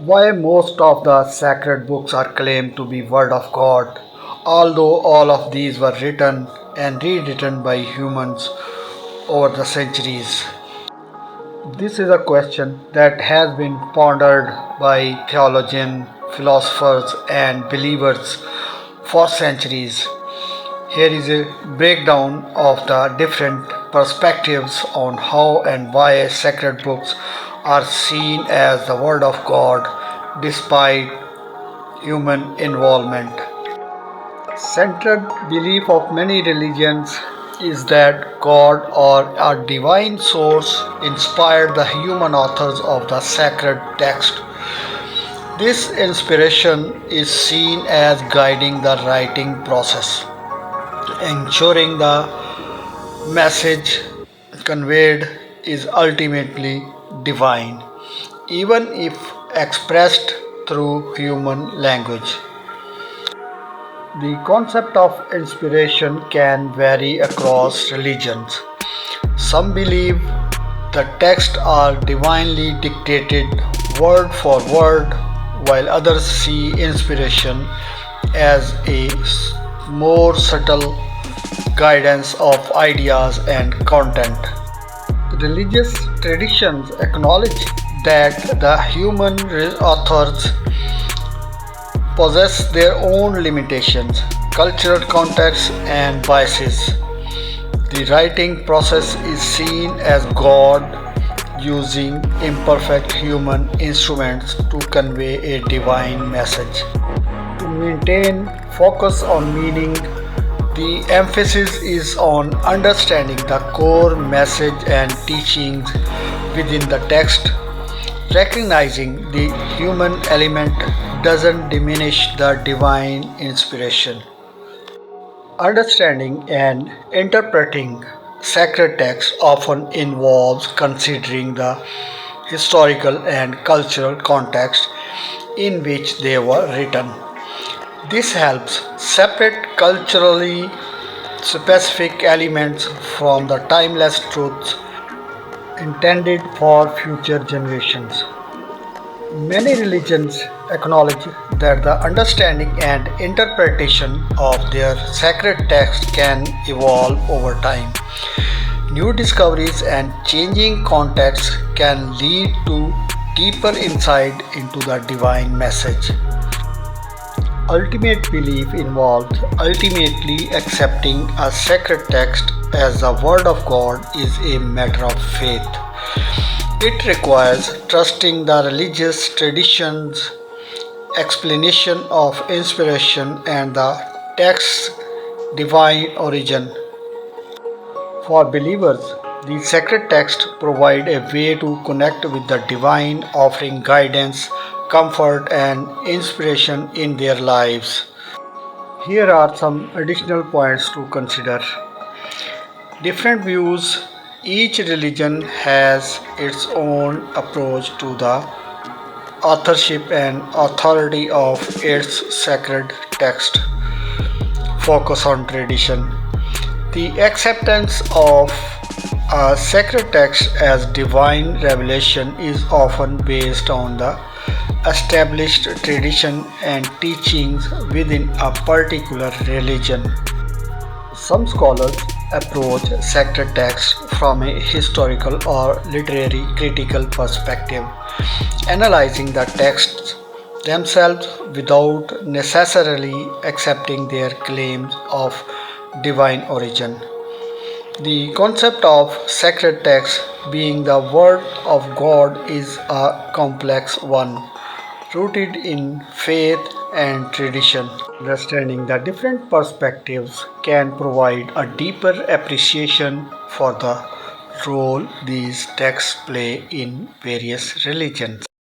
Why most of the sacred books are claimed to be Word of God, although all of these were written and rewritten by humans over the centuries. This is a question that has been pondered by theologians, philosophers, and believers for centuries. Here is a breakdown of the different perspectives on how and why sacred books are seen as the Word of God despite human involvement. Central belief of many religions is that God or a divine source inspired the human authors of the sacred text. This inspiration is seen as guiding the writing process, ensuring the message conveyed is ultimately divine, even if expressed through human language. The concept of inspiration can vary across religions. Some believe the texts are divinely dictated word for word, while others see inspiration as a more subtle guidance of ideas and content. Religious traditions acknowledge that the human authors possess their own limitations, cultural contexts, and biases. The writing process is seen as God using imperfect human instruments to convey a divine message. To maintain focus on meaning, the emphasis is on understanding the core message and teachings within the text. Recognizing the human element doesn't diminish the divine inspiration. Understanding and interpreting sacred texts often involves considering the historical and cultural context in which they were written. This helps separate culturally specific elements from the timeless truths intended for future generations. Many religions acknowledge that the understanding and interpretation of their sacred text can evolve over time. New discoveries and changing contexts can lead to deeper insight into the divine message. Ultimate belief involves ultimately accepting a sacred text as the Word of God is a matter of faith. It requires trusting the religious traditions, explanation of inspiration, and the text's divine origin. For believers, the sacred texts provide a way to connect with the divine, offering guidance, comfort, and inspiration in their lives. Here are some additional points to consider. Different views. Each religion has its own approach to the authorship and authority of its sacred text. Focus on tradition. The acceptance of a sacred text as divine revelation is often based on the established tradition and teachings within a particular religion. Some scholars approach sacred texts from a historical or literary critical perspective, analyzing the texts themselves without necessarily accepting their claims of divine origin. The concept of sacred text being the Word of God is a complex one, rooted in faith and tradition. Understanding the different perspectives can provide a deeper appreciation for the role these texts play in various religions.